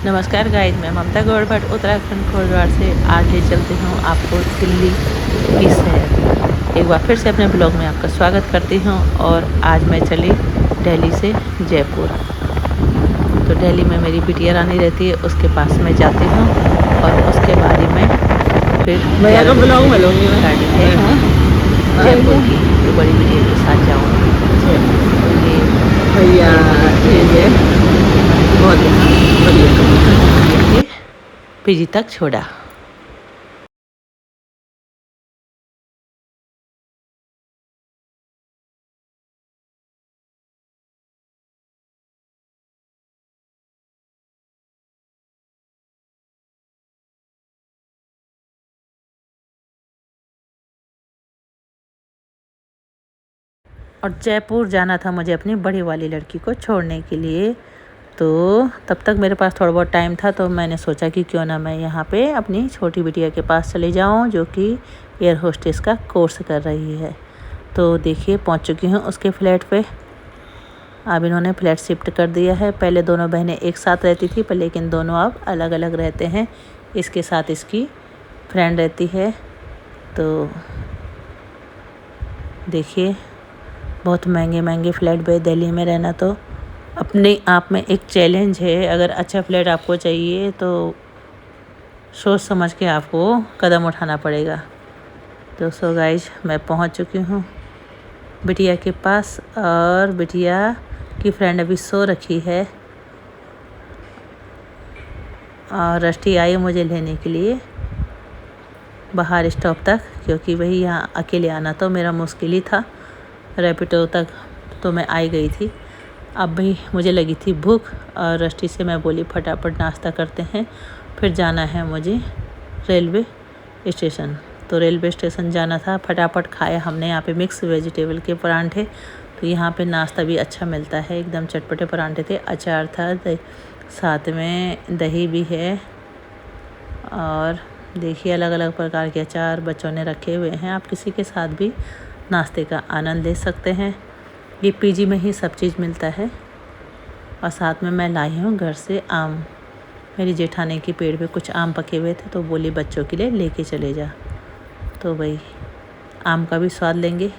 नमस्कार गाइस, मैं ममता गौड़ भट्ट उत्तराखंड कोटद्वार से आज ले चलती हूँ आपको दिल्ली की सैर। एक बार फिर से अपने ब्लॉग में आपका स्वागत करती हूँ। और आज मैं चली दिल्ली से जयपुर। तो दिल्ली में मेरी बिटिया रानी रहती है, उसके पास मैं जाती हूँ और उसके बारे में फिर ब्लॉग में लूँगी गाड़ी है जयपुर की, तो बड़ी बिटिया के साथ जाऊँगी। तो ये भैया ये बहुत बढ़िया पीजी तक छोड़ा। और जयपुर जाना था मुझे अपनी बड़ी वाली लड़की को छोड़ने के लिए। तो तब तक मेरे पास थोड़ा बहुत टाइम था, तो मैंने सोचा कि क्यों ना मैं यहाँ पे अपनी छोटी बिटिया के पास चले जाऊँ, जो कि एयर होस्टेस का कोर्स कर रही है। तो देखिए पहुँच चुकी हूँ उसके फ्लैट पे। अब इन्होंने फ्लैट शिफ्ट कर दिया है। पहले दोनों बहनें एक साथ रहती थी, पर लेकिन दोनों अब अलग अलग रहते हैं। इसके साथ इसकी फ्रेंड रहती है। तो देखिए बहुत महंगे महंगे फ्लैट पे दिल्ली में रहना तो अपने आप में एक चैलेंज है। अगर अच्छा फ्लैट आपको चाहिए तो सोच समझ के आपको कदम उठाना पड़ेगा। तो सो गाइज, मैं पहुंच चुकी हूं बिटिया के पास, और बिटिया की फ्रेंड अभी सो रखी है। और रष्टि आई मुझे लेने के लिए बाहर स्टॉप तक, क्योंकि वही यहाँ अकेले आना तो मेरा मुश्किल ही था। रैपिडो तक तो मैं आई गई थी। अब भी मुझे लगी थी भूख, और रष्टि से मैं बोली फटाफट नाश्ता करते हैं, फिर जाना है मुझे रेलवे स्टेशन। तो रेलवे स्टेशन जाना था, फटाफट खाया हमने यहाँ पे मिक्स वेजिटेबल के परांठे। तो यहाँ पे नाश्ता भी अच्छा मिलता है, एकदम चटपटे परांठे थे, अचार था, साथ में दही भी है। और देखिए अलग अलग प्रकार के अचार बच्चों ने रखे हुए हैं। आप किसी के साथ भी नाश्ते का आनंद ले सकते हैं। ये पीजी में ही सब चीज़ मिलता है। और साथ में मैं लाई हूँ घर से आम। मेरी जेठानी के पेड़ पे कुछ आम पके हुए थे, तो बोली बच्चों के लिए लेके चले जा। तो भाई आम का भी स्वाद लेंगे।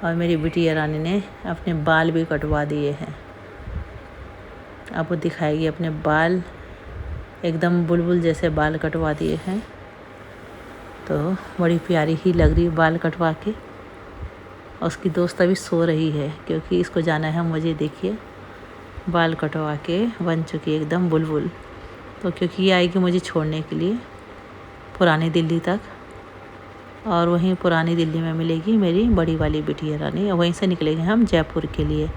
और मेरी बिटिया रानी ने अपने बाल भी कटवा दिए हैं। अब वो दिखाएगी अपने बाल, एकदम बुलबुल जैसे बाल कटवा दिए हैं। तो बड़ी प्यारी ही लग रही है बाल कटवा के। और उसकी दोस्त अभी सो रही है, क्योंकि इसको जाना है मुझे। देखिए बाल कटवा के बन चुकी है एकदम बुलबुल। तो क्योंकि ये आएगी मुझे छोड़ने के लिए पुरानी दिल्ली तक, और वहीं पुरानी दिल्ली में मिलेगी मेरी बड़ी वाली बिटिया रानी, और वहीं से निकलेंगे हम जयपुर के लिए।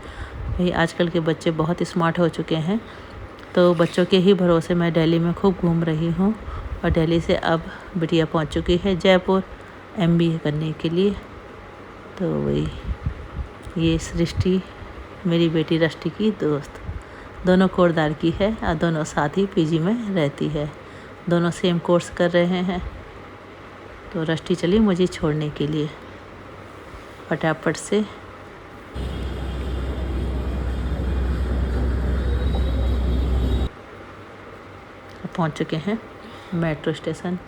भाई आजकल के बच्चे बहुत स्मार्ट हो चुके हैं। तो बच्चों के ही भरोसे मैं दिल्ली में खूब घूम रही हूँ। और दिल्ली से अब बिटिया पहुँच चुकी है जयपुर MBA करने के लिए। तो वही ये सृष्टि मेरी बेटी रष्टि की दोस्त, दोनों कोटद्वार की है, और दोनों साथ ही पीजी में रहती है। दोनों सेम कोर्स कर रहे हैं। तो रष्टि चली मुझे छोड़ने के लिए फटाफट से। पहुंच चुके हैं मेट्रो स्टेशन।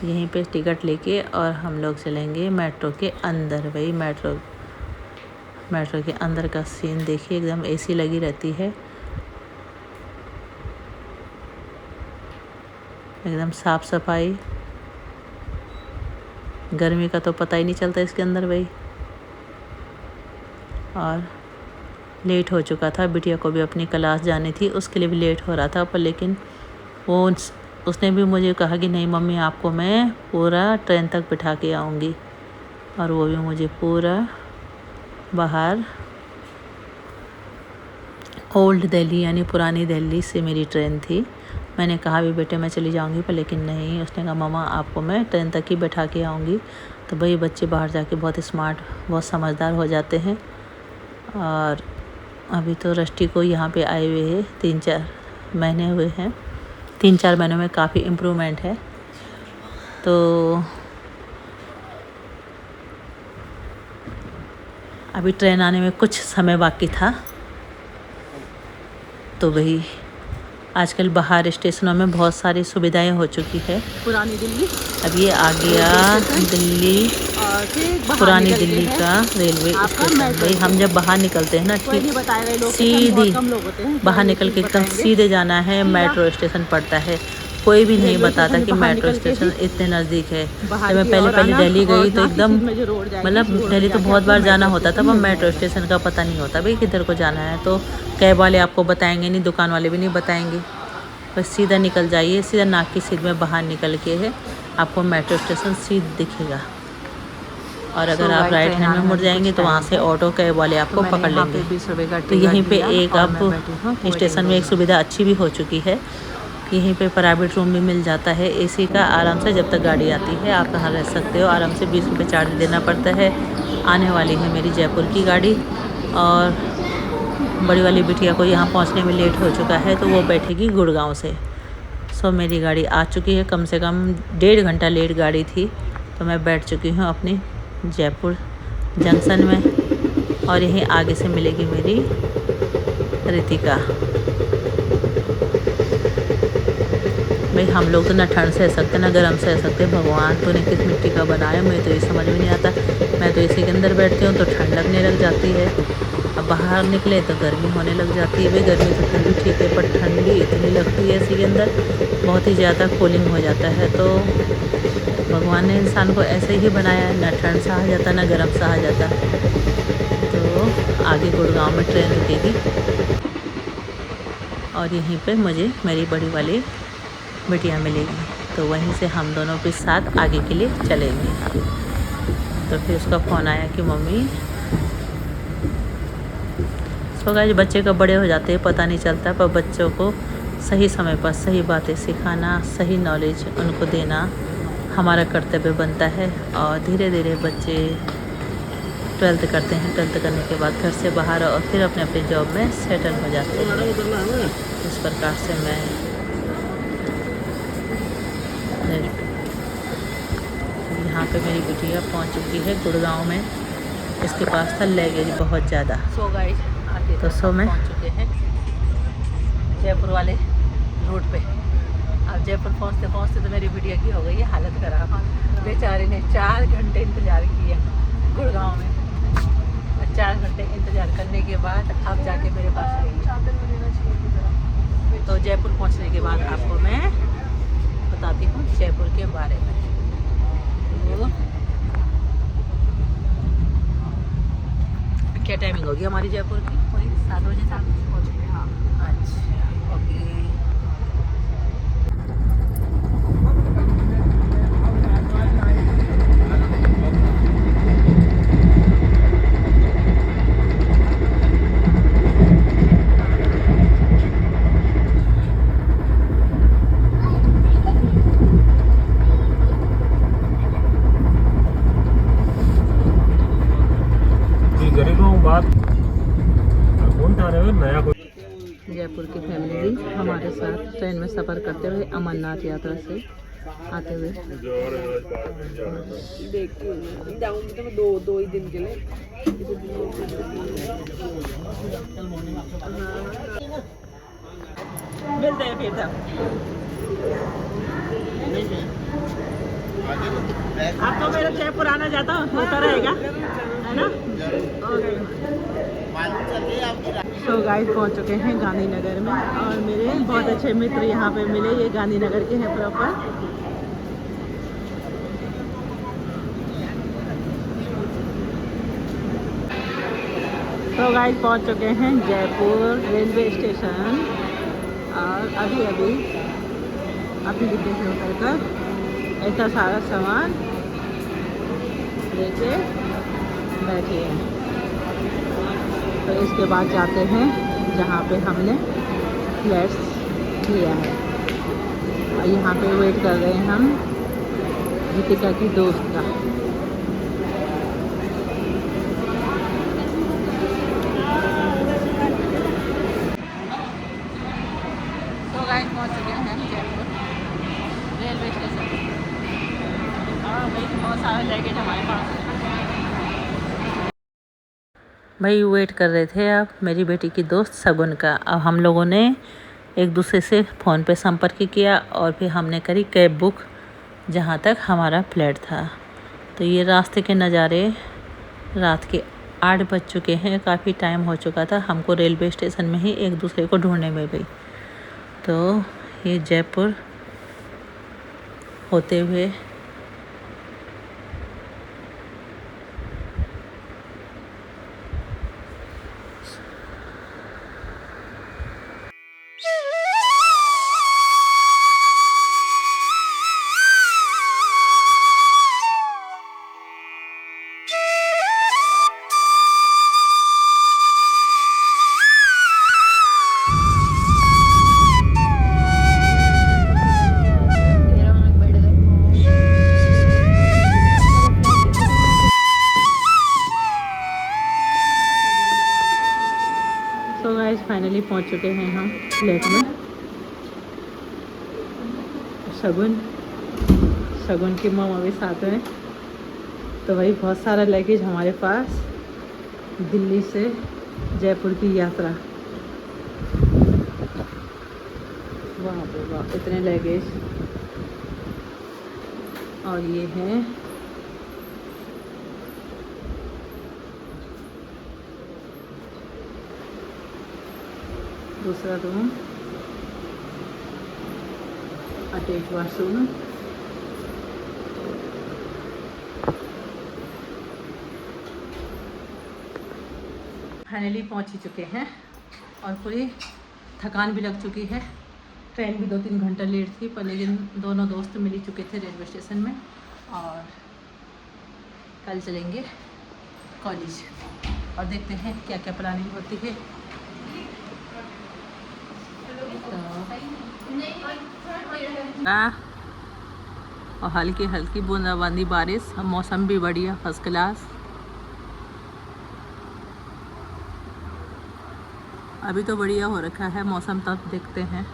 यहीं पे टिकट लेके और हम लोग चलेंगे मेट्रो के अंदर। वही मेट्रो के अंदर का सीन देखिए, एकदम AC लगी रहती है, एकदम साफ सफाई। गर्मी का तो पता ही नहीं चलता इसके अंदर भाई। और लेट हो चुका था, बिटिया को भी अपनी क्लास जानी थी, उसके लिए भी लेट हो रहा था। पर लेकिन उसने भी मुझे कहा कि नहीं मम्मी, आपको मैं पूरा ट्रेन तक बिठा के आऊँगी। और वो भी मुझे पूरा बाहर ओल्ड दिल्ली यानी पुरानी दिल्ली से मेरी ट्रेन थी। मैंने कहा भी बेटे मैं चली जाऊंगी, पर लेकिन नहीं, उसने कहा मम्मा आपको मैं ट्रेन तक ही बैठा के आऊँगी। तो भाई बच्चे बाहर जाके बहुत स्मार्ट, बहुत समझदार हो जाते हैं। और अभी तो रष्टि को यहाँ पे आए हुए हैं 3-4 महीने हुए हैं। 3-4 महीनों में काफ़ी इम्प्रूवमेंट है। तो अभी ट्रेन आने में कुछ समय बाकी था। तो वही आजकल बाहर स्टेशनों में बहुत सारी सुविधाएं हो चुकी है। पुरानी दिल्ली, अब ये आ गया दिल्ली, और फिर पुरानी दिल्ली का रेलवे स्टेशन। भाई हम जब बाहर निकलते हैं ना, ठीक सीधी बाहर निकल के एकदम सीधे जाना है, मेट्रो स्टेशन पड़ता है। कोई भी नहीं बताता कि मेट्रो स्टेशन इतने नज़दीक है। जब मैं पहले दिल्ली गई तो एकदम मतलब दिल्ली तो बहुत बार जाना होता था, पर मेट्रो स्टेशन का पता नहीं होता भाई किधर को जाना है। तो कैब वाले आपको बताएंगे नहीं, दुकान वाले भी नहीं बताएंगे। बस सीधा निकल जाइए, सीधा नाक की सीध में बाहर निकल के है आपको मेट्रो स्टेशन सीध दिखेगा। और अगर आप राइट हैंड में मुड़ जाएंगे तो वहाँ से ऑटो कैब वाले आपको पकड़ लेंगे। तो यहीं पे एक अब स्टेशन में एक सुविधा अच्छी भी हो चुकी है, यहीं पे प्राइवेट रूम भी मिल जाता है एसी का। आराम से जब तक गाड़ी आती है आप यहाँ रह सकते हो। आराम से 20 रुपये चार्ज देना पड़ता है। आने वाली है मेरी जयपुर की गाड़ी, और बड़ी वाली बिटिया को यहाँ पहुँचने में लेट हो चुका है, तो वो बैठेगी गुड़गांव से। सो मेरी गाड़ी आ चुकी है, कम से कम 1.5 घंटा लेट गाड़ी थी, तो मैं बैठ चुकी हूँ अपनी जयपुर जंक्शन में। और यहीं आगे से मिलेगी मेरी रितिका। भाई हम लोग तो ना ठंड सह सकते ना गर्म सह सकते। भगवान तो ने किस मिट्टी का बनाया, मुझे तो ये समझ में नहीं आता। मैं तो इसी के अंदर बैठती हूँ तो ठंड लगने लग जाती है, अब बाहर निकले तो गर्मी होने लग जाती है। भाई गर्मी तो फिर भी ठीक है, पर ठंडी इतनी लगती है इसी के अंदर, बहुत ही ज़्यादा कूलिंग हो जाता है। तो भगवान ने इंसान को ऐसे ही बनाया है, ना ठंड सहा जाता ना गर्म सहा जाता। तो आगे गुड़गांव में ट्रेन रुकेगी, और यहीं पे मुझे मेरी बड़ी वाली बिटिया मिलेगी, तो वहीं से हम दोनों के साथ आगे के लिए चलेंगे। तो फिर उसका फ़ोन आया कि मम्मी, सो गाइस बच्चे कब बड़े हो जाते हैं पता नहीं चलता, पर बच्चों को सही समय पर सही बातें सिखाना, सही नॉलेज उनको देना हमारा कर्तव्य बनता है। और धीरे धीरे बच्चे 12th करते हैं, 12th करने के बाद घर से बाहर और फिर अपने अपने जॉब में सेटल हो जाते हैं। इस प्रकार से मैं यहाँ पे मेरी बिटिया पहुँच चुकी है गुड़गांव में। इसके पास था लगेज बहुत ज़्यादा। सो गाइस आगे तो सो में पहुँच चुके हैं जयपुर वाले रोड पे। अब जयपुर पहुँचते पहुँचते तो मेरी बिटिया की हो गई है हालत ख़राब। बेचारी ने 4 घंटे इंतज़ार किया गुड़गांव में, और 4 घंटे इंतज़ार करने के बाद अब जाके मेरे पास आई है। तो जयपुर पहुँचने के बाद आपको मैं बताती हूँ जयपुर के बारे में। तो क्या टाइमिंग होगी हमारी जयपुर की? 7 बजे तक पहुँच गए। हाँ अच्छा ओके। जयपुर की फैमिली भी हमारे साथ ट्रेन में सफ़र करते हुए अमरनाथ यात्रा से आते हुए दो ही दिन के लिए। मिलते हैं फिर आपको मेरा जयपुर आना जाता होता रहेगा, है ना? तो गाइस पहुंच चुके हैं गांधीनगर में, और मेरे बहुत अच्छे मित्र यहाँ पे मिले। ये गांधीनगर के हैं प्रॉपर। तो गाइस पहुंच चुके हैं जयपुर रेलवे स्टेशन, और अभी अपनी डिब्बे से उतर कर इतना सारा सामान लेके बैठे हैं। तो इसके बाद जाते हैं जहाँ पे हमने फ्लैट्स लिया है, और यहाँ पे वेट कर रहे हैं हम रितिका की दोस्त का। तो गाइस पहुँच चुके हैं जयपुर रेलवे स्टेशन, और भाई बहुत सारा जैकेट हमारे पास। भाई वेट कर रहे थे आप मेरी बेटी की दोस्त सगुन का। अब हम लोगों ने एक दूसरे से फ़ोन पे संपर्क किया और फिर हमने करी कैब बुक जहाँ तक हमारा फ्लैट था। तो ये रास्ते के नज़ारे, रात के 8 बज चुके हैं, काफ़ी टाइम हो चुका था। हमको रेलवे स्टेशन में ही एक दूसरे को ढूंढने में भी। तो ये जयपुर होते हुए तो गाइस फाइनली पहुंच चुके हैं हम फ्लैट में। शगुन की मम्मा भी साथ में। तो वही बहुत सारा लगेज हमारे पास, दिल्ली से जयपुर की यात्रा। वाह वाह, इतने लगेज। और ये है दूसरा रूम, अटैच वाशरूम। फाइनली पहुंच ही चुके हैं और पूरी थकान भी लग चुकी है। ट्रेन भी 2-3 घंटा लेट थी, पर लेकिन दोनों दोस्त मिल ही चुके थे रेलवे स्टेशन में। और कल चलेंगे कॉलेज और देखते हैं क्या क्या प्लानिंग होती है। और हल्की हल्की बूंदाबांदी बारिश, मौसम भी बढ़िया, फर्स्ट क्लास। अभी तो बढ़िया हो रखा है मौसम, तब देखते हैं।